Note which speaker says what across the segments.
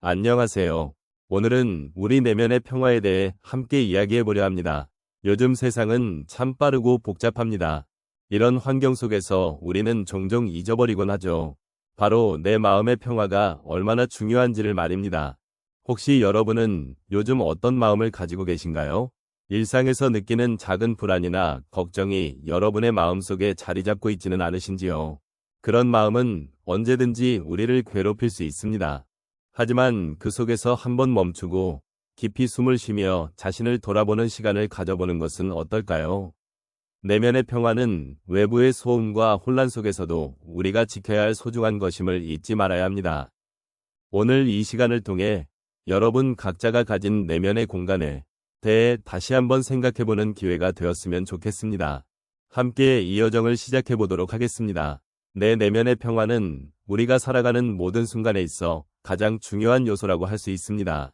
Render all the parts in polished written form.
Speaker 1: 안녕하세요. 오늘은 우리 내면의 평화에 대해 함께 이야기해 보려 합니다. 요즘 세상은 참 빠르고 복잡합니다. 이런 환경 속에서 우리는 종종 잊어버리곤 하죠. 바로 내 마음의 평화가 얼마나 중요한지를 말입니다. 혹시 여러분은 요즘 어떤 마음을 가지고 계신가요? 일상에서 느끼는 작은 불안이나 걱정이 여러분의 마음속에 자리 잡고 있지는 않으신지요? 그런 마음은 언제든지 우리를 괴롭힐 수 있습니다. 하지만 그 속에서 한번 멈추고 깊이 숨을 쉬며 자신을 돌아보는 시간을 가져보는 것은 어떨까요? 내면의 평화는 외부의 소음과 혼란 속에서도 우리가 지켜야 할 소중한 것임을 잊지 말아야 합니다. 오늘 이 시간을 통해 여러분 각자가 가진 내면의 공간에 대해 다시 한번 생각해보는 기회가 되었으면 좋겠습니다. 함께 이 여정을 시작해 보도록 하겠습니다. 내 내면의 평화는 우리가 살아가는 모든 순간에 있어 가장 중요한 요소라고 할 수 있습니다.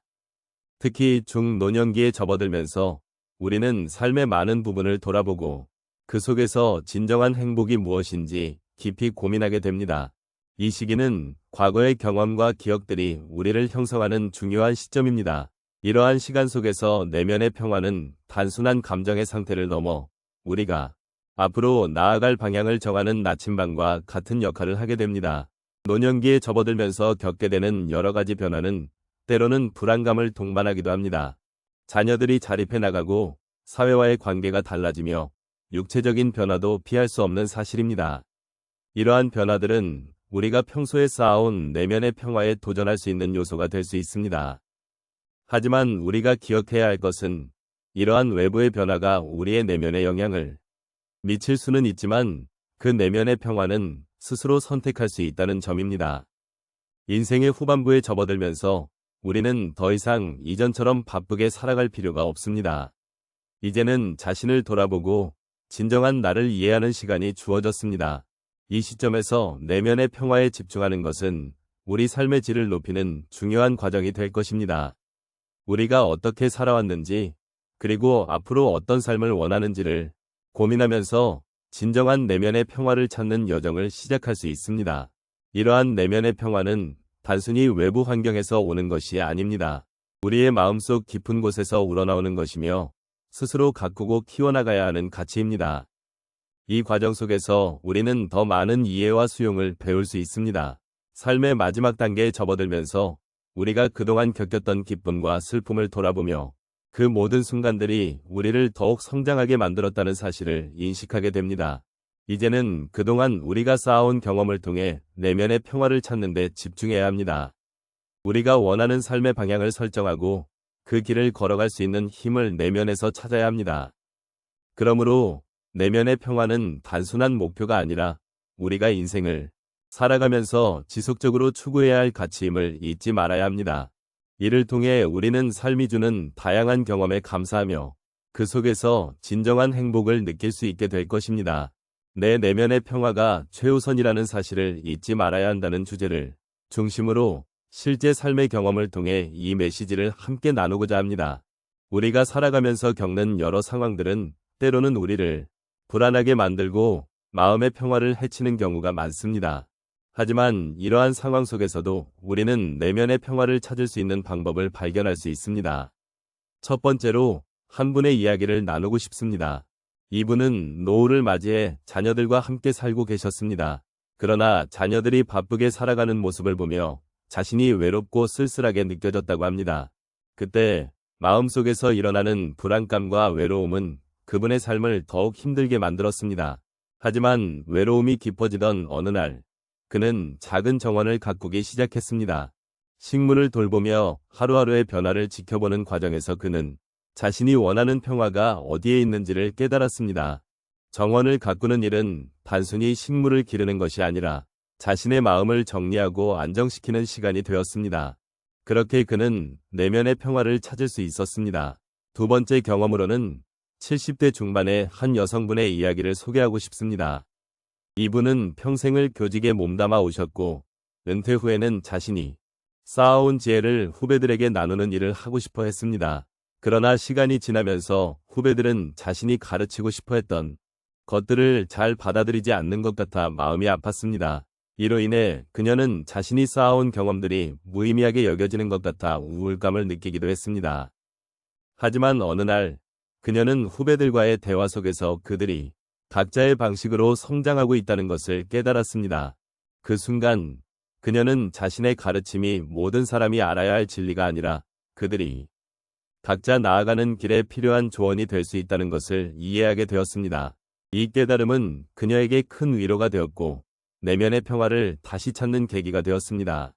Speaker 1: 특히 중노년기에 접어들면서 우리는 삶의 많은 부분을 돌아보고 그 속에서 진정한 행복이 무엇인지 깊이 고민하게 됩니다. 이 시기는 과거의 경험과 기억들이 우리를 형성하는 중요한 시점입니다. 이러한 시간 속에서 내면의 평화는 단순한 감정의 상태를 넘어 우리가 앞으로 나아갈 방향을 정하는 나침반과 같은 역할을 하게 됩니다. 노년기에 접어들면서 겪게 되는 여러 가지 변화는 때로는 불안감을 동반하기도 합니다. 자녀들이 자립해 나가고 사회와의 관계가 달라지며 육체적인 변화도 피할 수 없는 사실입니다. 이러한 변화들은 우리가 평소에 쌓아온 내면의 평화에 도전할 수 있는 요소가 될 수 있습니다. 하지만 우리가 기억해야 할 것은 이러한 외부의 변화가 우리의 내면에 영향을 미칠 수는 있지만 그 내면의 평화는 스스로 선택할 수 있다는 점입니다. 인생의 후반부에 접어들면서 우리는 더 이상 이전처럼 바쁘게 살아갈 필요가 없습니다. 이제는 자신을 돌아보고 진정한 나를 이해하는 시간이 주어졌습니다. 이 시점에서 내면의 평화에 집중하는 것은 우리 삶의 질을 높이는 중요한 과정이 될 것입니다. 우리가 어떻게 살아왔는지, 그리고 앞으로 어떤 삶을 원하는지를 고민하면서 진정한 내면의 평화를 찾는 여정을 시작할 수 있습니다. 이러한 내면의 평화는 단순히 외부 환경에서 오는 것이 아닙니다. 우리의 마음속 깊은 곳에서 우러나오는 것이며 스스로 가꾸고 키워나가야 하는 가치입니다. 이 과정 속에서 우리는 더 많은 이해와 수용을 배울 수 있습니다. 삶의 마지막 단계에 접어들면서 우리가 그동안 겪었던 기쁨과 슬픔을 돌아보며 그 모든 순간들이 우리를 더욱 성장하게 만들었다는 사실을 인식하게 됩니다. 이제는 그동안 우리가 쌓아온 경험을 통해 내면의 평화를 찾는 데 집중해야 합니다. 우리가 원하는 삶의 방향을 설정하고 그 길을 걸어갈 수 있는 힘을 내면에서 찾아야 합니다. 그러므로 내면의 평화는 단순한 목표가 아니라 우리가 인생을 살아가면서 지속적으로 추구해야 할 가치임을 잊지 말아야 합니다. 이를 통해 우리는 삶이 주는 다양한 경험에 감사하며 그 속에서 진정한 행복을 느낄 수 있게 될 것입니다. 내 내면의 평화가 최우선이라는 사실을 잊지 말아야 한다는 주제를 중심으로 실제 삶의 경험을 통해 이 메시지를 함께 나누고자 합니다. 우리가 살아가면서 겪는 여러 상황들은 때로는 우리를 불안하게 만들고 마음의 평화를 해치는 경우가 많습니다. 하지만 이러한 상황 속에서도 우리는 내면의 평화를 찾을 수 있는 방법을 발견할 수 있습니다. 첫 번째로 한 분의 이야기를 나누고 싶습니다. 이분은 노후를 맞이해 자녀들과 함께 살고 계셨습니다. 그러나 자녀들이 바쁘게 살아가는 모습을 보며 자신이 외롭고 쓸쓸하게 느껴졌다고 합니다. 그때 마음속에서 일어나는 불안감과 외로움은 그분의 삶을 더욱 힘들게 만들었습니다. 하지만 외로움이 깊어지던 어느 날, 그는 작은 정원을 가꾸기 시작했습니다. 식물을 돌보며 하루하루의 변화를 지켜보는 과정에서 그는 자신이 원하는 평화가 어디에 있는지를 깨달았습니다. 정원을 가꾸는 일은 단순히 식물을 기르는 것이 아니라 자신의 마음을 정리하고 안정시키는 시간이 되었습니다. 그렇게 그는 내면의 평화를 찾을 수 있었습니다. 두 번째 경험으로는 70대 중반의 한 여성분의 이야기를 소개하고 싶습니다. 이분은 평생을 교직에 몸담아 오셨고 은퇴 후에는 자신이 쌓아온 지혜를 후배들에게 나누는 일을 하고 싶어 했습니다. 그러나 시간이 지나면서 후배들은 자신이 가르치고 싶어 했던 것들을 잘 받아들이지 않는 것 같아 마음이 아팠습니다. 이로 인해 그녀는 자신이 쌓아온 경험들이 무의미하게 여겨지는 것 같아 우울감을 느끼기도 했습니다. 하지만 어느 날 그녀는 후배들과의 대화 속에서 그들이 각자의 방식으로 성장하고 있다는 것을 깨달았습니다. 그 순간 그녀는 자신의 가르침이 모든 사람이 알아야 할 진리가 아니라 그들이 각자 나아가는 길에 필요한 조언이 될 수 있다는 것을 이해하게 되었습니다. 이 깨달음은 그녀에게 큰 위로가 되었고 내면의 평화를 다시 찾는 계기가 되었습니다.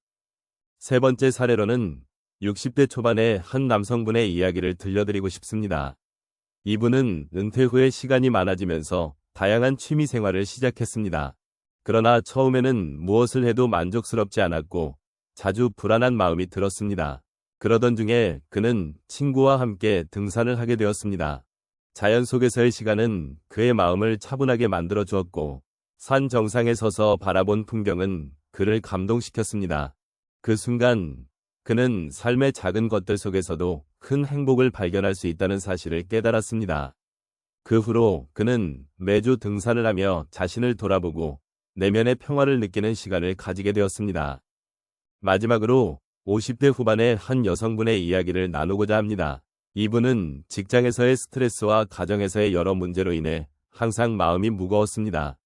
Speaker 1: 세 번째 사례로는 60대 초반의 한 남성분의 이야기를 들려드리고 싶습니다. 이분은 은퇴 후에 시간이 많아지면서 다양한 취미 생활을 시작했습니다. 그러나 처음에는 무엇을 해도 만족스럽지 않았고 자주 불안한 마음이 들었습니다. 그러던 중에 그는 친구와 함께 등산을 하게 되었습니다. 자연 속에서의 시간은 그의 마음을 차분하게 만들어 주었고 산 정상에 서서 바라본 풍경은 그를 감동시켰습니다. 그 순간 그는 삶의 작은 것들 속에서도 큰 행복을 발견할 수 있다는 사실을 깨달았습니다. 그 후로 그는 매주 등산을 하며 자신을 돌아보고 내면의 평화를 느끼는 시간을 가지게 되었습니다. 마지막으로 50대 후반의 한 여성분의 이야기를 나누고자 합니다. 이분은 직장에서의 스트레스와 가정에서의 여러 문제로 인해 항상 마음이 무거웠습니다.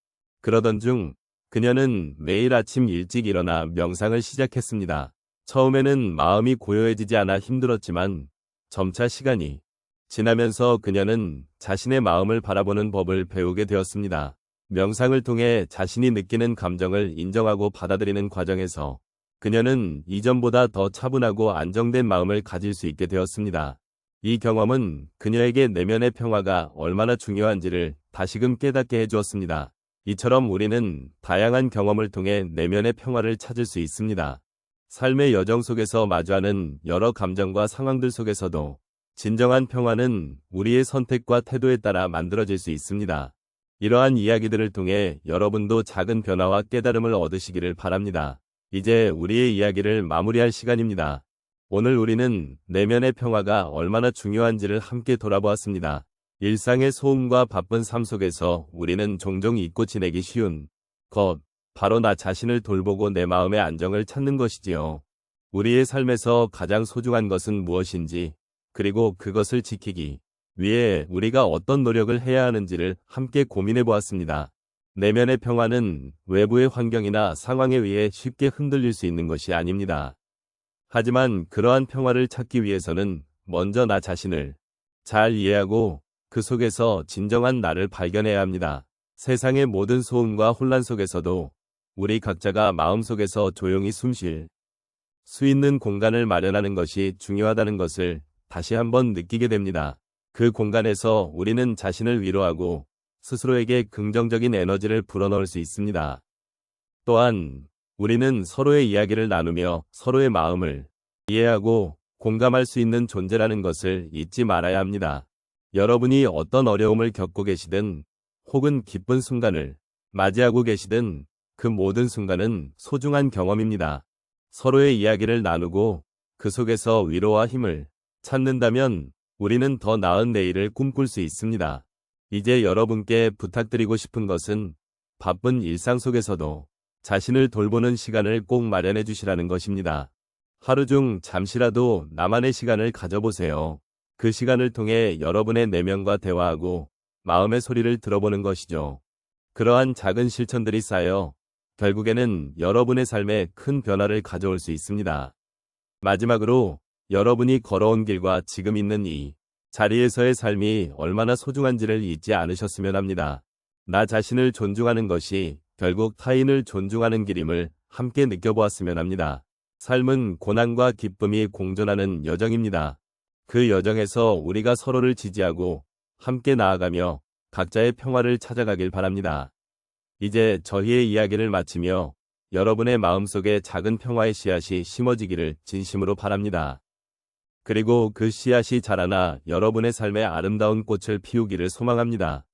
Speaker 1: 그러던 중 그녀는 매일 아침 일찍 일어나 명상을 시작했습니다. 처음에는 마음이 고요해지지 않아 힘들었지만 점차 시간이 지나면서 그녀는 자신의 마음을 바라보는 법을 배우게 되었습니다. 명상을 통해 자신이 느끼는 감정을 인정하고 받아들이는 과정에서 그녀는 이전보다 더 차분하고 안정된 마음을 가질 수 있게 되었습니다. 이 경험은 그녀에게 내면의 평화가 얼마나 중요한지를 다시금 깨닫게 해주었습니다. 이처럼 우리는 다양한 경험을 통해 내면의 평화를 찾을 수 있습니다. 삶의 여정 속에서 마주하는 여러 감정과 상황들 속에서도 진정한 평화는 우리의 선택과 태도에 따라 만들어질 수 있습니다. 이러한 이야기들을 통해 여러분도 작은 변화와 깨달음을 얻으시기를 바랍니다. 이제 우리의 이야기를 마무리할 시간입니다. 오늘 우리는 내면의 평화가 얼마나 중요한지를 함께 돌아보았습니다. 일상의 소음과 바쁜 삶 속에서 우리는 종종 잊고 지내기 쉬운 것, 바로 나 자신을 돌보고 내 마음의 안정을 찾는 것이지요. 우리의 삶에서 가장 소중한 것은 무엇인지, 그리고 그것을 지키기 위해 우리가 어떤 노력을 해야 하는지를 함께 고민해 보았습니다. 내면의 평화는 외부의 환경이나 상황에 의해 쉽게 흔들릴 수 있는 것이 아닙니다. 하지만 그러한 평화를 찾기 위해서는 먼저 나 자신을 잘 이해하고 그 속에서 진정한 나를 발견해야 합니다. 세상의 모든 소음과 혼란 속에서도 우리 각자가 마음속에서 조용히 숨 쉴 수 있는 공간을 마련하는 것이 중요하다는 것을 다시 한번 느끼게 됩니다. 그 공간에서 우리는 자신을 위로하고 스스로에게 긍정적인 에너지를 불어넣을 수 있습니다. 또한 우리는 서로의 이야기를 나누며 서로의 마음을 이해하고 공감할 수 있는 존재라는 것을 잊지 말아야 합니다. 여러분이 어떤 어려움을 겪고 계시든 혹은 기쁜 순간을 맞이하고 계시든 그 모든 순간은 소중한 경험입니다. 서로의 이야기를 나누고 그 속에서 위로와 힘을 찾는다면 우리는 더 나은 내일을 꿈꿀 수 있습니다. 이제 여러분께 부탁드리고 싶은 것은 바쁜 일상 속에서도 자신을 돌보는 시간을 꼭 마련해 주시라는 것입니다. 하루 중 잠시라도 나만의 시간을 가져보세요. 그 시간을 통해 여러분의 내면과 대화하고 마음의 소리를 들어보는 것이죠. 그러한 작은 실천들이 쌓여 결국에는 여러분의 삶에 큰 변화를 가져올 수 있습니다. 마지막으로 여러분이 걸어온 길과 지금 있는 이 자리에서의 삶이 얼마나 소중한지를 잊지 않으셨으면 합니다. 나 자신을 존중하는 것이 결국 타인을 존중하는 길임을 함께 느껴보았으면 합니다. 삶은 고난과 기쁨이 공존하는 여정입니다. 그 여정에서 우리가 서로를 지지하고 함께 나아가며 각자의 평화를 찾아가길 바랍니다. 이제 저희의 이야기를 마치며 여러분의 마음속에 작은 평화의 씨앗이 심어지기를 진심으로 바랍니다. 그리고 그 씨앗이 자라나 여러분의 삶에 아름다운 꽃을 피우기를 소망합니다.